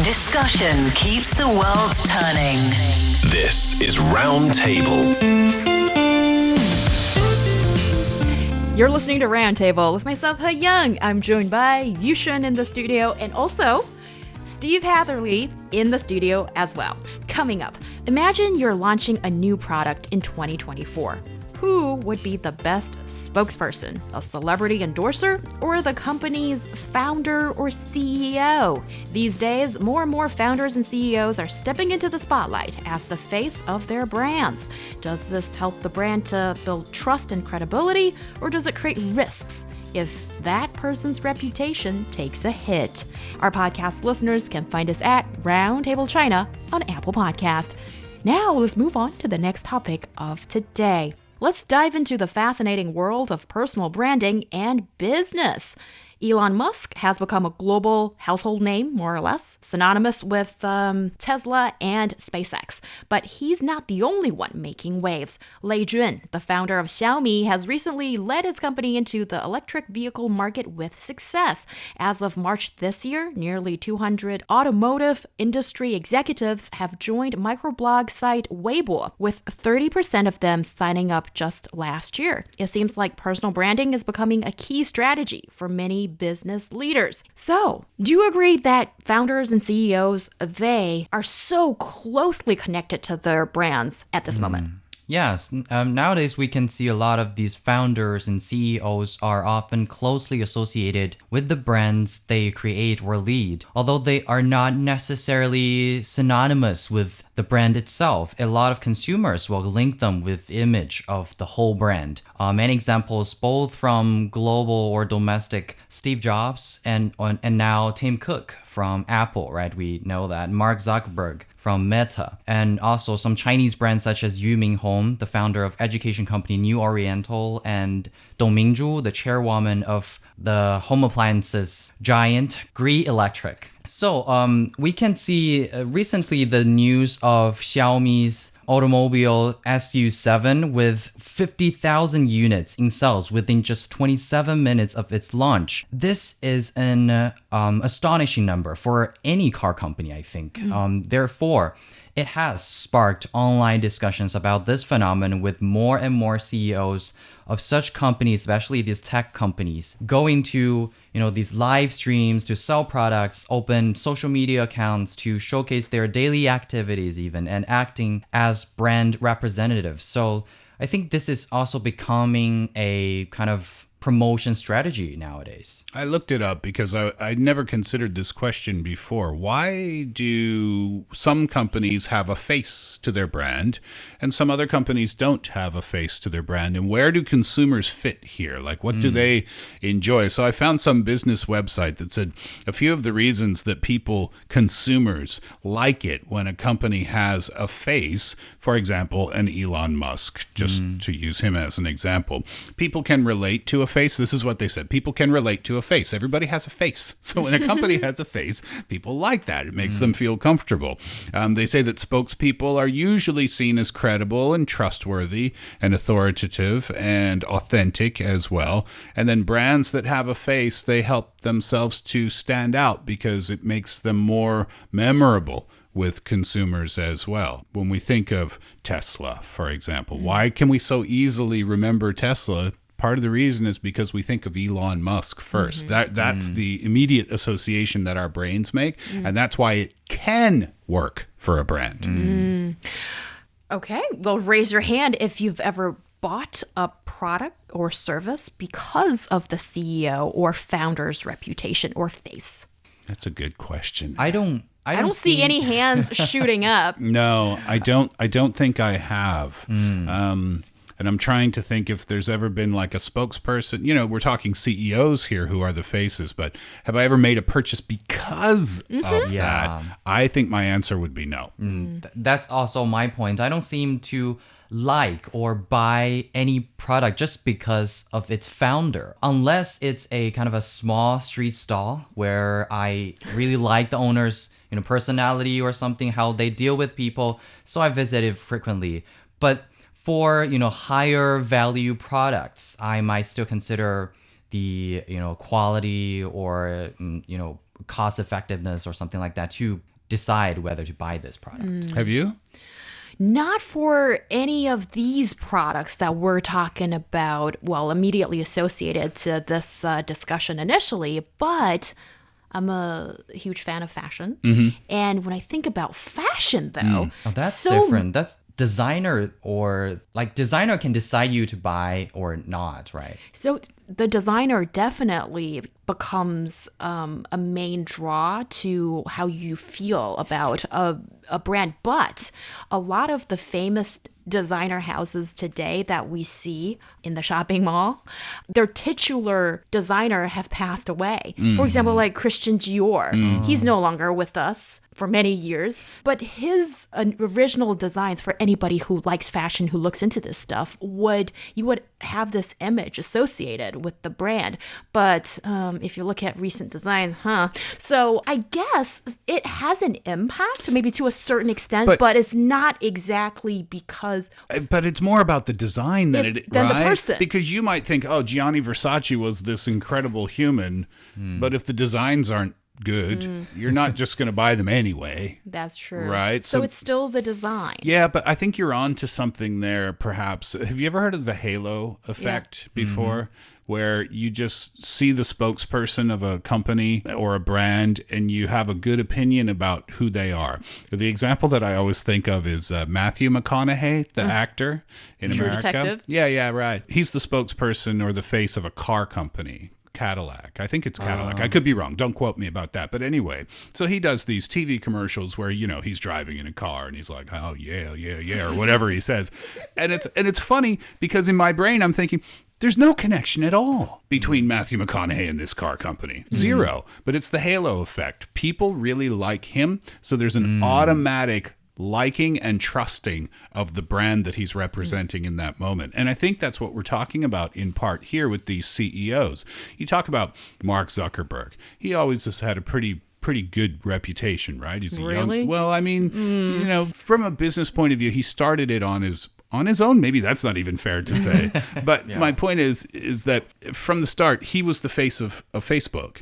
Discussion keeps the world turning. This is Roundtable. You're listening to Roundtable with myself, Heyang. I'm joined by Yushun in the studio and also Steve Hatherly in the studio as well. Coming up, imagine you're launching a new product in 2024. Who would be the best spokesperson? A celebrity endorser or the company's founder or CEO? These days, more and more founders and CEOs are stepping into the spotlight as the face of their brands. Does this help the brand to build trust and credibility, or does it create risks if that person's reputation takes a hit? Our podcast listeners can find us at Roundtable China on Apple Podcast. Now let's move on to the next topic of today. Let's dive into the fascinating world of personal branding and business. Elon Musk has become a global household name, more or less, synonymous with Tesla and SpaceX. But he's not the only one making waves. Lei Jun, the founder of Xiaomi, has recently led his company into the electric vehicle market with success. As of March this year, nearly 200 automotive industry executives have joined microblog site Weibo, with 30% of them signing up just last year. It seems like personal branding is becoming a key strategy for many business leaders. So, do you agree that founders and CEOs, they are so closely connected to their brands at this moment? Yes, nowadays we can see a lot of these founders and CEOs are often closely associated with the brands they create or lead. Although they are not necessarily synonymous with the brand itself, a lot of consumers will link them with the image of the whole brand. Many examples both from global or domestic: Steve Jobs and now Tim Cook from Apple, right? We know that. Mark Zuckerberg from Meta, and also some Chinese brands such as Yu Minghong, the founder of education company New Oriental, and Dong Mingzhu, the chairwoman of the home appliances giant Gree Electric. So we can see recently the news of Xiaomi's automobile SU7 with 50,000 units in sales within just 27 minutes of its launch. This is an astonishing number for any car company, I think. Therefore, it has sparked online discussions about this phenomenon, with more and more CEOs of such companies, especially these tech companies, going to these live streams to sell products, open social media accounts to showcase their daily activities even, and acting as brand representatives. So I think this is also becoming a kind of promotion strategy nowadays. I looked it up because I'd never considered this question before. Why do some companies have a face to their brand and some other companies don't have a face to their brand? And where do consumers fit here? Like, what do they enjoy? So I found some business website that said a few of the reasons that consumers like it when a company has a face, for example, an Elon Musk, just to use him as an example. People can relate to a face. This is what they said. People can relate to a face. Everybody has a face. So when a company has a face, people like that. It makes them feel comfortable. They say that spokespeople are usually seen as credible and trustworthy and authoritative and authentic as well. And then brands that have a face, they help themselves to stand out because it makes them more memorable with consumers as well. When we think of Tesla, for example, why can we so easily remember Tesla? Part of the reason is because we think of Elon Musk first. That's the immediate association that our brains make, and that's why it can work for a brand. Okay, well, raise your hand if you've ever bought a product or service because of the CEO or founder's reputation or face. That's a good question. I don't see any hands shooting up. No, I don't think I have. And I'm trying to think if there's ever been like a spokesperson. We're talking CEOs here who are the faces, but have I ever made a purchase because of that? I think my answer would be no. That's also my point. I don't seem to like or buy any product just because of its founder, unless it's a kind of a small street stall where I really like the owner's personality or something, how they deal with people. So I visit it frequently. But for higher value products, I might still consider the quality or cost effectiveness or something like that to decide whether to buy this product. Have you? Not for any of these products that we're talking about, well, immediately associated to this discussion initially, but I'm a huge fan of fashion. And when I think about fashion, though, Oh, that's different. That's designer, or like designer can decide you to buy or not, right? So the designer definitely becomes a main draw to how you feel about a brand. But a lot of the famous designer houses today that we see in the shopping mall, their titular designer have passed away. For example, like Christian Dior. He's no longer with us for many years, but his original designs, for anybody who likes fashion, who looks into this stuff, you would have this image associated with the brand. But if you look at recent designs, so I guess it has an impact, maybe to a certain extent, but it's not exactly because. But it's more about the design than the right? person. Because you might think, oh, Gianni Versace was this incredible human, but if the designs aren't good, you're not just going to buy them anyway. That's true. Right? So it's still the design. Yeah, but I think you're on to something there, perhaps. Have you ever heard of the halo effect before? Where you just see the spokesperson of a company or a brand and you have a good opinion about who they are. The example that I always think of is Matthew McConaughey, the actor in True America. Detective. Yeah, right. He's the spokesperson or the face of a car company. Cadillac. I think it's Cadillac. I could be wrong. Don't quote me about that. But anyway, so he does these TV commercials where, he's driving in a car and he's like, oh, yeah, or whatever he says. And it's funny because in my brain, I'm thinking, there's no connection at all between Matthew McConaughey and this car company. Zero. But it's the halo effect. People really like him. So there's an automatic liking and trusting of the brand that he's representing in that moment. And I think that's what we're talking about in part here with these CEOs. You talk about Mark Zuckerberg. He always has had a pretty good reputation, right? He's a Really? from a business point of view, he started it on his own. Maybe that's not even fair to say. But my point is that from the start, he was the face of Facebook.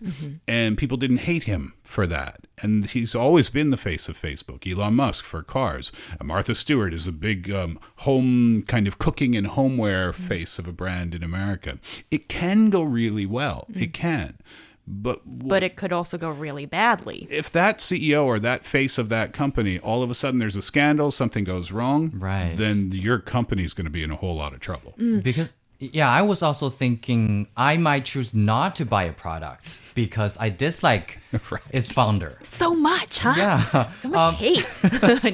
And people didn't hate him for that. And he's always been the face of Facebook. Elon Musk for cars. Martha Stewart is a big home kind of cooking and homeware face of a brand in America. It can go really well. It can. But it could also go really badly. If that CEO or that face of that company, all of a sudden there's a scandal, something goes wrong, right, then your company's going to be in a whole lot of trouble. Because, I was also thinking I might choose not to buy a product because I dislike its founder. So much, huh? Yeah. So much hate.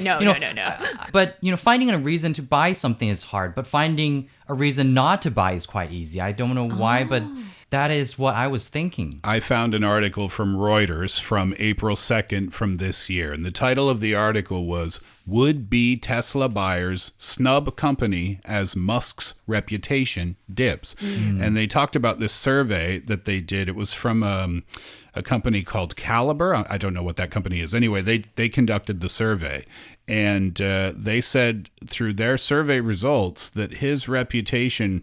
No. But, finding a reason to buy something is hard, but finding a reason not to buy is quite easy. I don't know why, but that is what I was thinking. I found an article from Reuters from April 2nd from this year, and the title of the article was Would-Be Tesla Buyers Snub Company as Musk's Reputation Dips. And they talked about this survey that they did. It was from a company called Caliber. I don't know what that company is. Anyway, they conducted the survey. And they said through their survey results that his reputation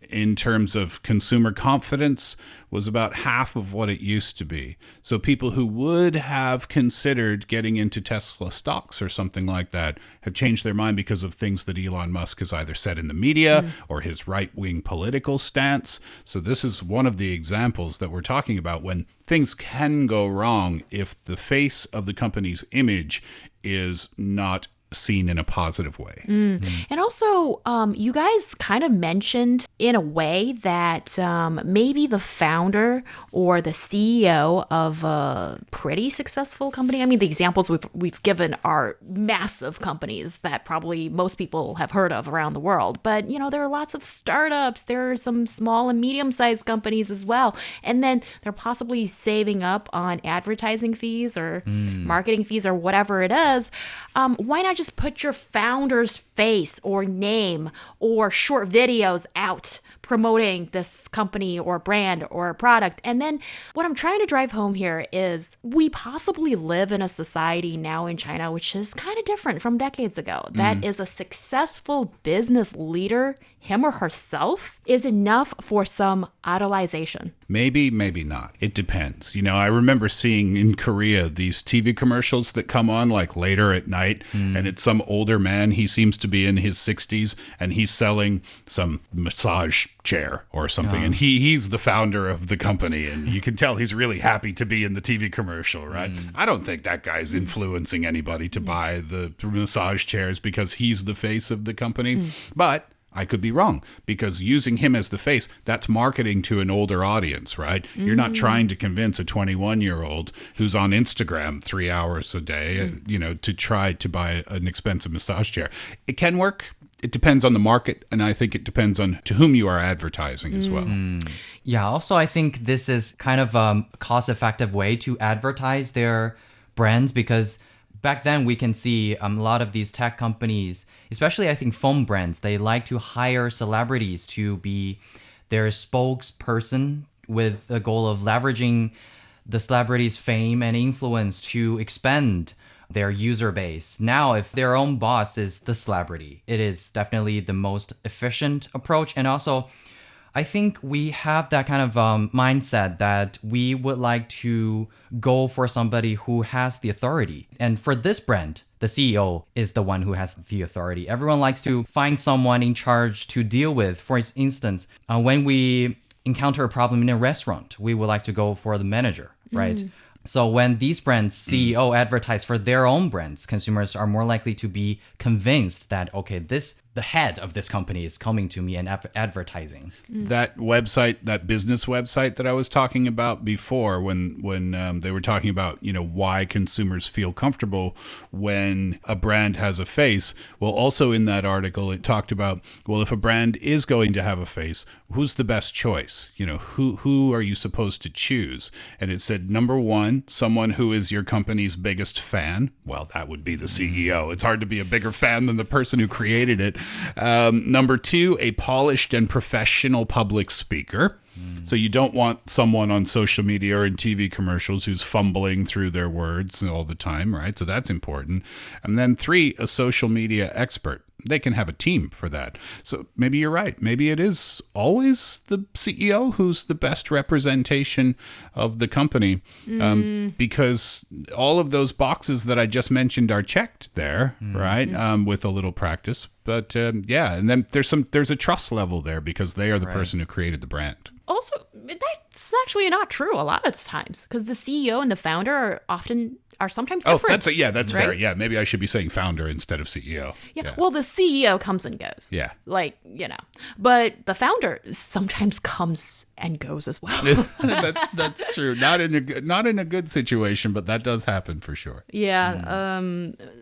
in terms of consumer confidence was about half of what it used to be. So people who would have considered getting into Tesla stocks or something like that have changed their mind because of things that Elon Musk has either said in the media or his right-wing political stance. So this is one of the examples that we're talking about when things can go wrong if the face of the company's image is not seen in a positive way. And also, you guys kind of mentioned in a way that maybe the founder or the CEO of a pretty successful company, I mean, the examples we've given are massive companies that probably most people have heard of around the world. But, there are lots of startups. There are some small and medium-sized companies as well. And then they're possibly saving up on advertising fees or marketing fees or whatever it is. Why not just put your founder's face or name or short videos out promoting this company or brand or product. And then what I'm trying to drive home here is we possibly live in a society now in China, which is kind of different from decades ago. That is a successful business leader, him or herself, is enough for some idolization. Maybe, maybe not. It depends. You know, I remember seeing in Korea these TV commercials that come on like later at night, and it's some older man. He seems to be in his 60s, and he's selling some massage chair or something. And he's the founder of the company, and you can tell he's really happy to be in the TV commercial, right? I don't think that guy's influencing anybody to buy the massage chairs because he's the face of the company. But I could be wrong, because using him as the face, that's marketing to an older audience, right? You're not trying to convince a 21-year-old who's on Instagram 3 hours a day, you know, to try to buy an expensive massage chair. It can work. It depends on the market, and I think it depends on to whom you are advertising as well. Yeah, also I think this is kind of a cost-effective way to advertise their brands, because back then we can see a lot of these tech companies, especially I think phone brands, they like to hire celebrities to be their spokesperson with the goal of leveraging the celebrity's fame and influence to expand their user base. Now, if their own boss is the celebrity, it is definitely the most efficient approach. And also, I think we have that kind of mindset that we would like to go for somebody who has the authority. And for this brand, the CEO is the one who has the authority. Everyone likes to find someone in charge to deal with. For instance, when we encounter a problem in a restaurant, we would like to go for the manager, right? So when these brands CEO advertise for their own brands, consumers are more likely to be convinced that, okay, the head of this company is coming to me and advertising. That website, that business website that I was talking about before, when they were talking about, you know, why consumers feel comfortable when a brand has a face. Well, also in that article, it talked about, well, if a brand is going to have a face, who's the best choice? You know, who are you supposed to choose? And it said, number one, someone who is your company's biggest fan. Well, that would be the CEO. It's hard to be a bigger fan than the person who created it. Number two, a polished and professional public speaker. So you don't want someone on social media or in TV commercials who's fumbling through their words all the time, right? So that's important. And then three, a social media expert. They can have a team for that. So maybe you're right. Maybe it is always the CEO who's the best representation of the company, because all of those boxes that I just mentioned are checked there, right? With a little practice. But yeah, and then there's a trust level there because they are the person who created the brand. Also, that's actually not true a lot of times, because the CEO and the founder are sometimes different. That's fair. Yeah, maybe I should be saying founder instead of CEO. Yeah. Well, the CEO comes and goes. Yeah. Like, you know, but the founder sometimes comes and goes as well. That's true. Not in a good situation, but that does happen for sure. Yeah.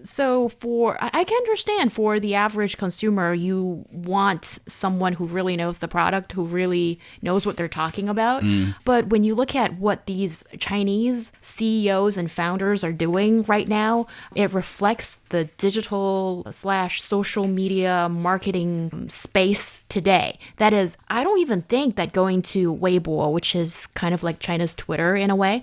So I can understand for the average consumer, you want someone who really knows the product, who really knows what they're talking about. But when you look at what these Chinese CEOs and founders are doing right now, it reflects the digital/social media marketing space today. That is, I don't even think that going to Weibo, which is kind of like China's Twitter in a way,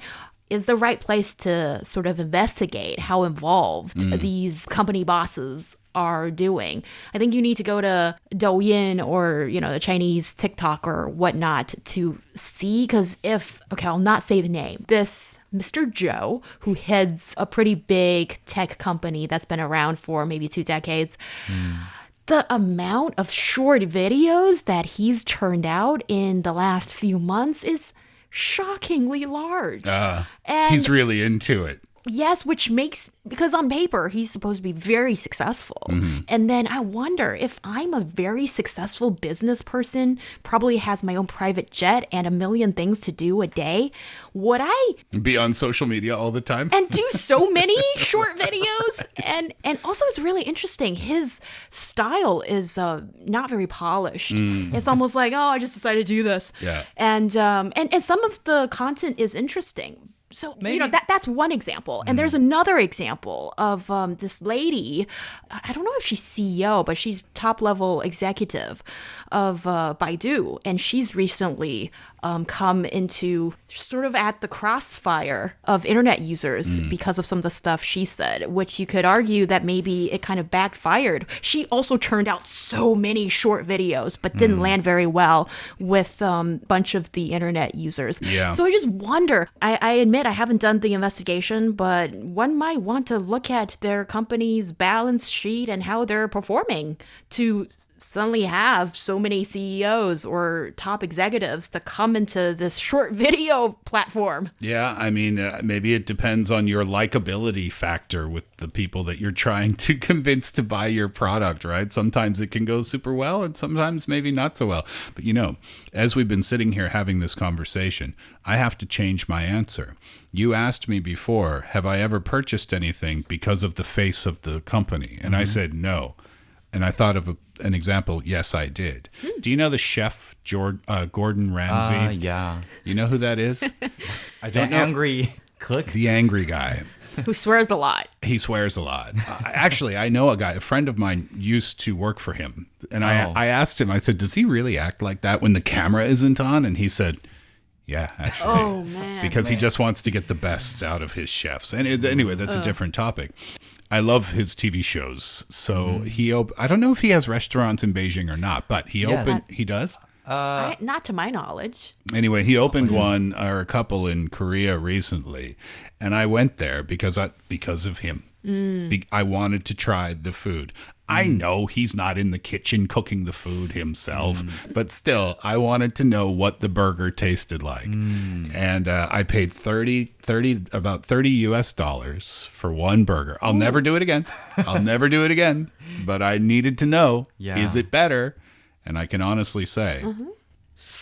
is the right place to sort of investigate how involved these company bosses are doing. I think you need to go to Douyin or, you know, the Chinese TikTok or whatnot to see, because I'll not say the name, this Mr. Zhou, who heads a pretty big tech company that's been around for maybe 2 decades, the amount of short videos that he's churned out in the last few months is shockingly large. And he's really into it. Yes, because on paper, he's supposed to be very successful. And then I wonder, if I'm a very successful business person, probably has my own private jet and a million things to do a day, would I be on social media all the time and do so many short videos? And also, it's really interesting. His style is not very polished. It's almost like, I just decided to do this. Yeah. And some of the content is interesting. So, Maybe- that's one example. And there's another example of this lady. I don't know if she's CEO, but she's top level executive of Baidu. And she's recently come into sort of at the crossfire of internet users because of some of the stuff she said, which you could argue that maybe it kind of backfired. She also turned out so many short videos, but didn't land very well with a bunch of the internet users. Yeah. So I just wonder, I admit I haven't done the investigation, but one might want to look at their company's balance sheet and how they're performing to suddenly have so many CEOs or top executives to come into this short video platform. Yeah, I mean, maybe it depends on your likability factor with the people that you're trying to convince to buy your product, right? Sometimes it can go super well and sometimes maybe not so well. But as we've been sitting here having this conversation, I have to change my answer. You asked me before, have I ever purchased anything because of the face of the company? And I said no. And I thought of an example. Yes, I did. Do you know the chef Gordon Ramsay? Yeah. You know who that is? I The don't know. angry cook. The angry guy. Who swears a lot. He swears a lot. Actually, I know a guy, a friend of mine used to work for him. And I asked him, I said, does he really act like that when the camera isn't on? And he said, yeah, actually. Oh, man. Because he just wants to get the best out of his chefs. And anyway, that's a different topic. I love his TV shows. So I don't know if he has restaurants in Beijing or not, but he does? Not to my knowledge. Anyway, he opened one or a couple in Korea recently, and I went there because of him. I wanted to try the food. I know he's not in the kitchen cooking the food himself, but still, I wanted to know what the burger tasted like. And I paid about $30 US for one burger. I'll never do it again. But I needed to know, is it better? And I can honestly say,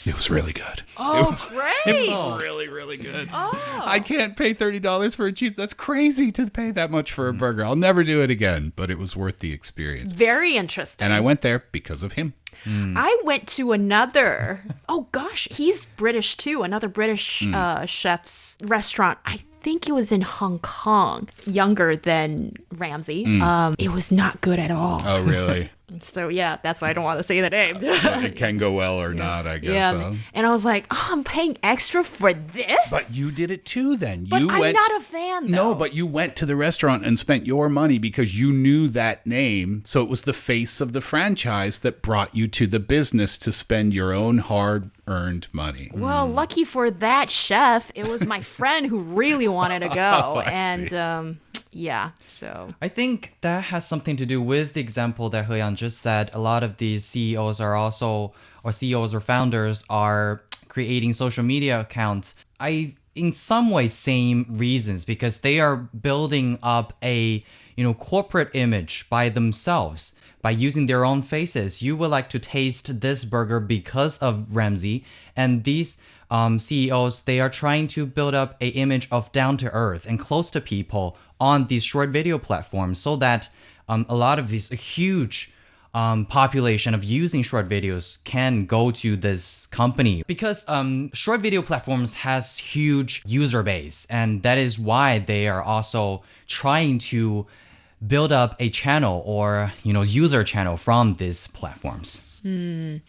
it was really good. Oh, great. It was really, really good. I can't pay $30 for a cheese. That's crazy to pay that much for a burger. I'll never do it again, but it was worth the experience. Very interesting. And I went there because of him. I went to another, oh gosh, he's British too, another British chef's restaurant. I think it was in Hong Kong, younger than Ramsay. It was not good at all. Oh, really? So yeah, that's why I don't want to say the name. It can go well or not, I guess. So. And I was like, I'm paying extra for this? But you did it too then. But I'm not a fan, though. No, but you went to the restaurant and spent your money because you knew that name. So it was the face of the franchise that brought you to the business to spend your own hard-earned money. Well, lucky for that chef, it was my friend who really wanted to go. So. I think that has something to do with the example that Heyang just said. A lot of these CEOs or founders are creating social media accounts. In some ways, same reasons, because they are building up a corporate image by themselves. By using their own faces. You would like to taste this burger because of Ramsay. And these CEOs, they are trying to build up an image of down to earth and close to people on these short video platforms, so that a lot of these huge population of using short videos can go to this company, because short video platforms has huge user base, and that is why they are also trying to build up a channel or user channel from these platforms. And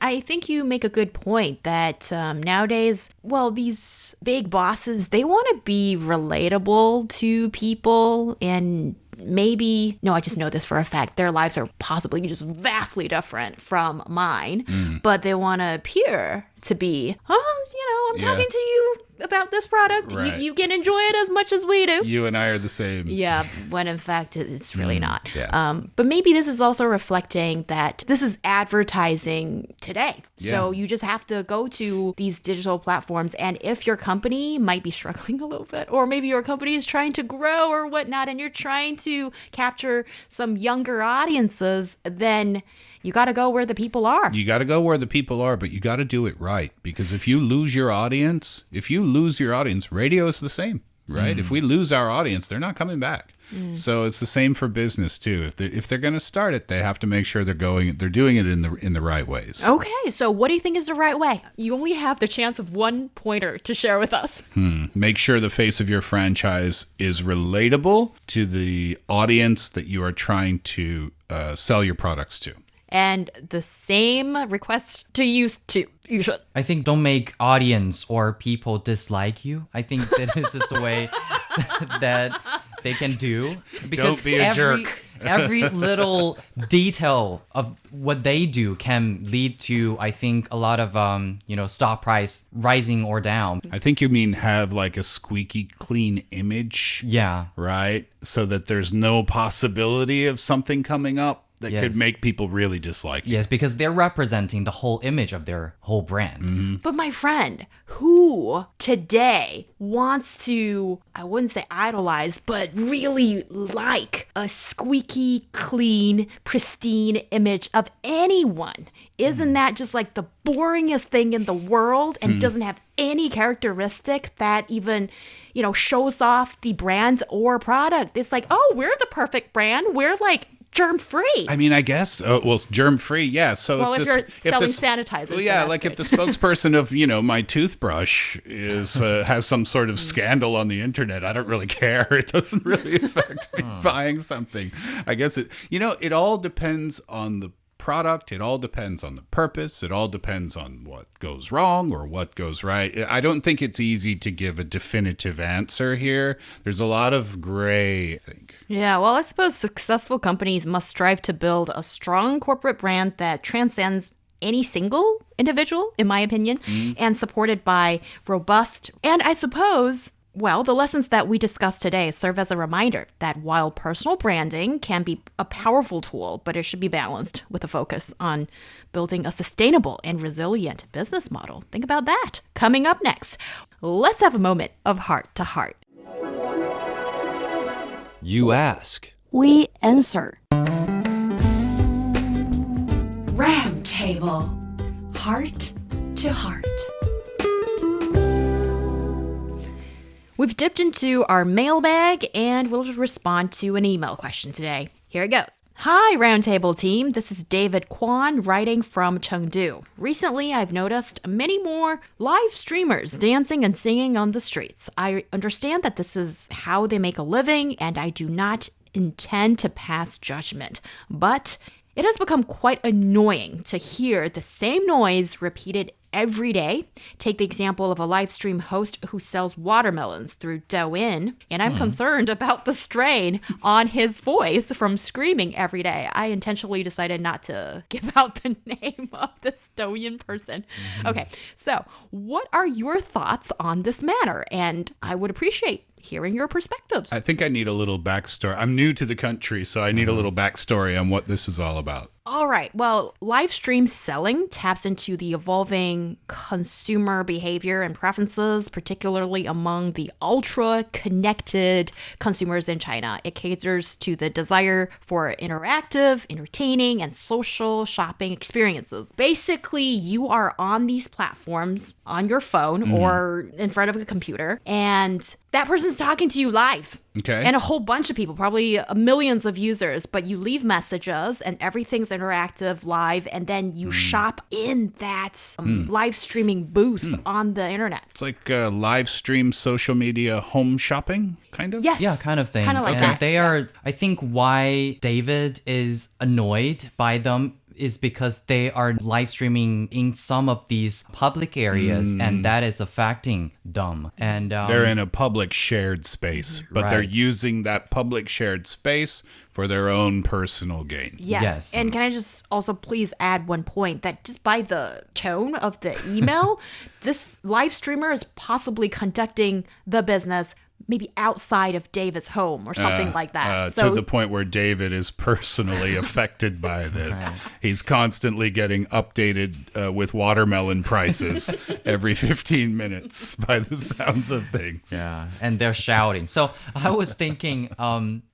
I think you make a good point that nowadays, these big bosses, they want to be relatable to people, and I just know this for a fact, their lives are possibly just vastly different from mine, but they want to appear to be, I'm talking to you about this product. Right. You can enjoy it as much as we do. You and I are the same. Yeah, when in fact it's really not. Yeah. But maybe this is also reflecting that this is advertising today. Yeah. So you just have to go to these digital platforms, and if your company might be struggling a little bit, or maybe your company is trying to grow or whatnot, and you're trying to capture some younger audiences, then you got to go where the people are. You got to go where the people are, but you got to do it right. Because if you lose your audience, radio is the same. right? If we lose our audience, they're not coming back. So it's the same for business too. If they're going to start it, they have to make sure they're doing it in the right ways. Okay, so what do you think is the right way? You only have the chance of one pointer to share with us. Make sure the face of your franchise is relatable to the audience that you are trying to sell your products to. And the same request to you too. You should. I think don't make audience or people dislike you. I think that this is the way that they can do. Because Don't be a jerk. Every little detail of what they do can lead to, I think, a lot of, stock price rising or down. I think you mean have like a squeaky clean image. Yeah. Right? So that there's no possibility of something coming up that could make people really dislike you. Yes, because they're representing the whole image of their whole brand. But my friend, who today wants to, I wouldn't say idolize, but really like a squeaky, clean, pristine image of anyone? Isn't that just like the boringest thing in the world and doesn't have any characteristic that even, shows off the brand or product? It's like, oh, we're the perfect brand. We're like germ-free. I mean, I guess, germ-free, yeah. So if you're selling sanitizer. Well, yeah, like if the spokesperson of, my toothbrush has some sort of scandal on the internet, I don't really care. It doesn't really affect me buying something. I guess it all depends on the product. It all depends on the purpose. It all depends on what goes wrong or what goes right. I don't think it's easy to give a definitive answer here. There's a lot of gray, I think. Yeah, well, I suppose successful companies must strive to build a strong corporate brand that transcends any single individual, in my opinion, and supported by robust, and I suppose, well, the lessons that we discussed today serve as a reminder that while personal branding can be a powerful tool, but it should be balanced with a focus on building a sustainable and resilient business model. Think about that. Coming up next, let's have a moment of heart to heart. You ask. We answer. Round Table. Heart to heart. We've dipped into our mailbag and we'll respond to an email question today. Here it goes. Hi, Roundtable team. This is David Kwan writing from Chengdu. Recently, I've noticed many more live streamers dancing and singing on the streets. I understand that this is how they make a living, and I do not intend to pass judgment. But it has become quite annoying to hear the same noise repeated every day. Take the example of a live stream host who sells watermelons through Douyin, and I'm concerned about the strain on his voice from screaming every day. I intentionally decided not to give out the name of this Douyin person. Okay, so what are your thoughts on this matter? And I would appreciate hearing your perspectives. I think I need a little backstory. I'm new to the country, so I need a little backstory on what this is all about. All right. Well, live stream selling taps into the evolving consumer behavior and preferences, particularly among the ultra-connected consumers in China. It caters to the desire for interactive, entertaining, and social shopping experiences. Basically, you are on these platforms on your phone or in front of a computer, and that person's talking to you live. Okay. And a whole bunch of people, probably millions of users, but you leave messages and everything's interactive live, and then you shop in that live streaming booth on the internet. It's like live stream social media home shopping, kind of? Yes. Yeah, kind of thing. Kind of like And that. they are, I think why David is annoyed by them is because they are live streaming in some of these public areas, and that is affecting them. And They're in a public shared space, but they're Right. using that public shared space for their own personal gain. Yes. And can I just also please add one point that just by the tone of the email, this live streamer is possibly conducting the business maybe outside of David's home or something like that. To the point where David is personally affected by this. He's constantly getting updated with watermelon prices every 15 minutes by the sounds of things. Yeah, and they're shouting. So I was thinking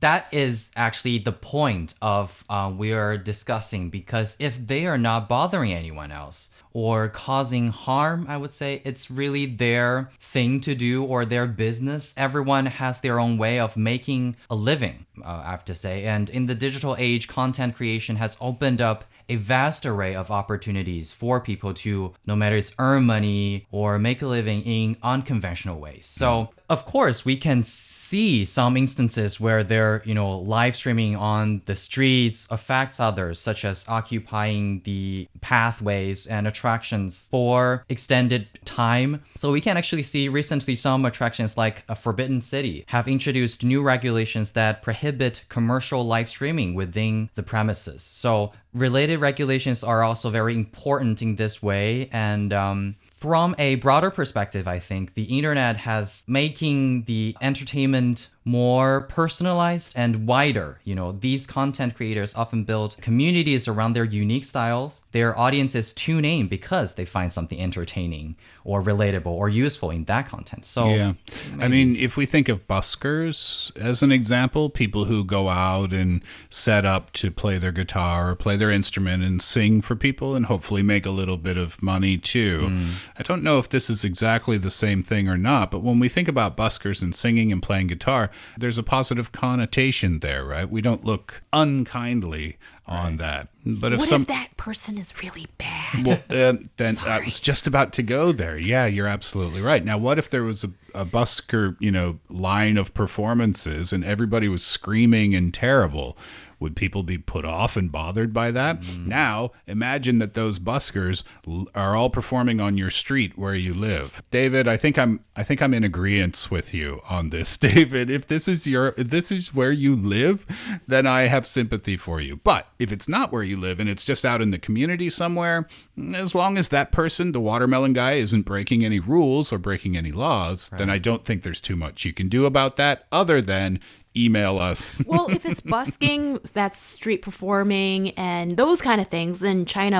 that is actually the point of we are discussing, because if they are not bothering anyone else, or causing harm, I would say. It's really their thing to do or their business. Everyone has their own way of making a living, I have to say. And in the digital age, content creation has opened up a vast array of opportunities for people to, no matter it's earn money or make a living in unconventional ways. So, of course, we can see some instances where their, live streaming on the streets affects others, such as occupying the pathways and attractions for extended time. So we can actually see recently some attractions like a Forbidden City have introduced new regulations that prohibit commercial live streaming within the premises. So related regulations are also very important in this way. And from a broader perspective, I think the internet has making the entertainment more personalized and wider. These content creators often build communities around their unique styles. Their audiences tune in because they find something entertaining or relatable or useful in that content. So yeah, I mean, if we think of buskers as an example, people who go out and set up to play their guitar or play their instrument and sing for people and hopefully make a little bit of money too. I don't know if this is exactly the same thing or not, but when we think about buskers and singing and playing guitar, there's a positive connotation there, right? We don't look unkindly on that. But if if that person is really bad? Well, then I was just about to go there. Yeah, you're absolutely right. Now, what if there was a busker, line of performances and everybody was screaming and terrible? Would people be put off and bothered by that? Now, imagine that those buskers are all performing on your street where you live. David, I think I'm in agreement with you on this. David, if this is where you live, then I have sympathy for you. But if it's not where you live and it's just out in the community somewhere, as long as that person, the watermelon guy, isn't breaking any rules or breaking any laws, then I don't think there's too much you can do about that other than email us. Well, if it's busking, that's street performing and those kind of things in China,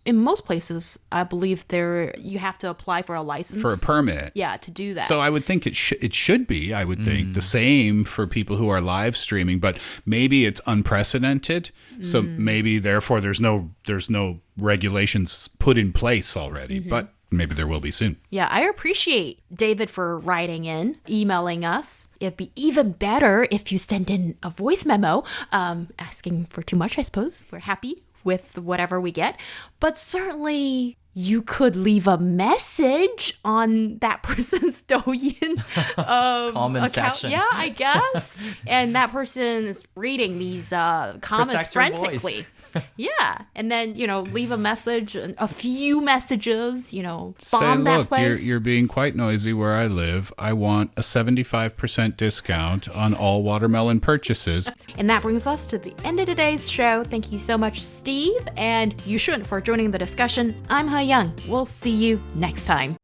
in most places, I believe you have to apply for a license. For a permit. Yeah, to do that. So I would think it should be, I would think, the same for people who are live streaming, but maybe it's unprecedented. So maybe therefore there's no regulations put in place already. But maybe there will be soon. Yeah, I appreciate David for writing in, emailing us. It'd be even better if you send in a voice memo, asking for too much, I suppose. We're happy with whatever we get. But certainly you could leave a message on that person's Douyin comment account. section. Yeah, I guess. And that person is reading these comments Protect your frantically. voice. Yeah, and then leave a message, a few messages, bomb Say, that look, place. you're being quite noisy where I live. I want a 75% discount on all watermelon purchases. And that brings us to the end of today's show. Thank you so much, Steve and Yushun, for joining the discussion. I'm Heyang. We'll see you next time.